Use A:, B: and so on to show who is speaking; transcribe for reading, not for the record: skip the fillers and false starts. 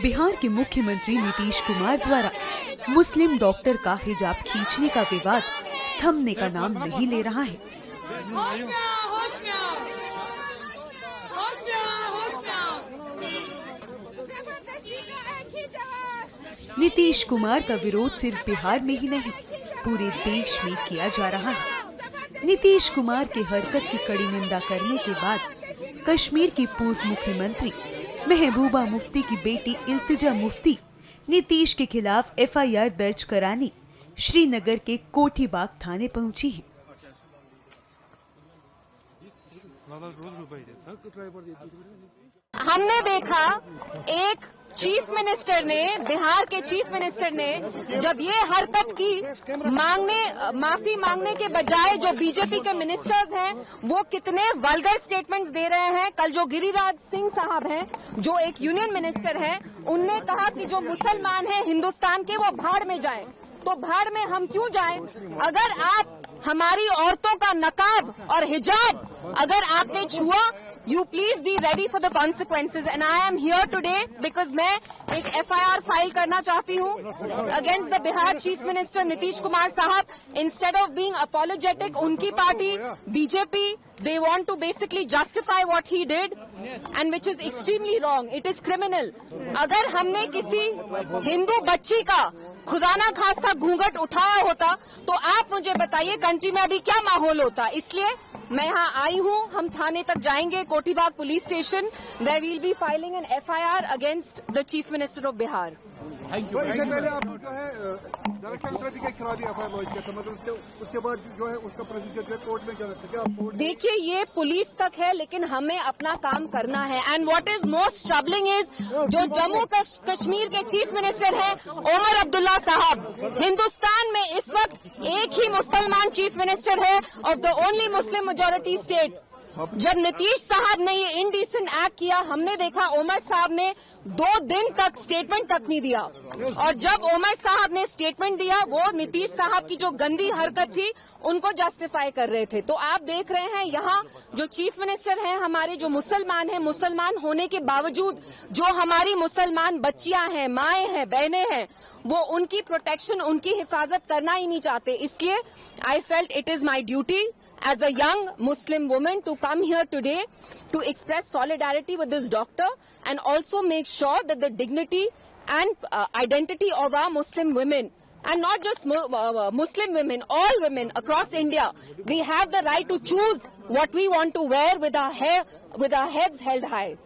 A: बिहार के मुख्यमंत्री नीतीश कुमार द्वारा मुस्लिम डॉक्टर का हिजाब खींचने का विवाद थमने का नाम नहीं ले रहा है। नीतीश कुमार का विरोध सिर्फ बिहार में ही नहीं, पूरे देश में किया जा रहा है। नीतीश कुमार की हरकत की कड़ी निंदा करने के बाद कश्मीर की पूर्व मुख्यमंत्री महबूबा मुफ्ती की बेटी इल्तिजा मुफ्ती नीतीश के खिलाफ एफआईआर दर्ज कराने श्रीनगर के कोठीबाग थाने पहुंची है।
B: हमने देखा एक चीफ मिनिस्टर ने, बिहार के चीफ मिनिस्टर ने जब ये हरकत की, माफी मांगने के बजाय जो बीजेपी के मिनिस्टर्स हैं वो कितने वल्गर स्टेटमेंट्स दे रहे हैं। कल जो गिरिराज सिंह साहब हैं, जो एक यूनियन मिनिस्टर हैं, उनने कहा कि जो मुसलमान हैं हिंदुस्तान के वो भाड़ में जाएं। तो भाड़ में हम क्यों जाएं? अगर आप हमारी औरतों का नकाब और हिजाब अगर आपने छुआ, you please be ready for the consequences and I am here today because मैं एक FIR फाइल करना चाहती हूँ against the Bihar Chief Minister Nitish Kumar साहब। Instead of being apologetic, उनकी party BJP, they want to basically justify what he did and which is extremely wrong. It is criminal. अगर हमने किसी हिंदू बच्ची का खुदा ना खास्ता घूंघट उठाया होता तो आप मुझे बताइए कंट्री में अभी क्या माहौल होता। इसलिए मैं यहाँ आई हूँ, हम थाने तक जाएंगे, Kothibagh police station, where we'll be filing an FIR against the Chief Minister of Bihar.
C: तो इससे पहले आप जो है डायरेक्टर ट्रैफिक के खिलाफ FIR लॉन्च किया था, मतलब उसके बाद जो है उसका प्रोसीजर जो कोर्ट में चला था।
B: देखिए ये पुलिस तक है, लेकिन हमें अपना काम करना है। And what is most troubling is जो जम्मू कश्मीर के चीफ मिनिस्टर हैं ओमर अब्दुल्ला साहब, हिंदुस्तान में इस वक्त एक ही मुसलमान चीफ मिनिस्टर है of the only Muslim majority state. जब नीतीश साहब ने ये इनडिसेंट एक्ट किया, हमने देखा ओमर साहब ने 2 दिन तक स्टेटमेंट तक नहीं दिया, और जब ओमर साहब ने स्टेटमेंट दिया वो नीतीश साहब की जो गंदी हरकत थी उनको जस्टिफाई कर रहे थे। तो आप देख रहे हैं यहाँ जो चीफ मिनिस्टर हैं हमारे, जो मुसलमान हैं, मुसलमान होने के बावजूद जो हमारी मुसलमान बच्चियां हैं, माएं हैं, बहनें हैं, वो उनकी प्रोटेक्शन, उनकी हिफाजत करना ही नहीं चाहते। इसलिए I felt it is my duty as a young Muslim woman to come here today to express solidarity with this doctor and also make sure that the dignity and identity of our Muslim women, and not just Muslim women, all women across India, we have the right to choose what we want to wear with our hair, with our heads held high.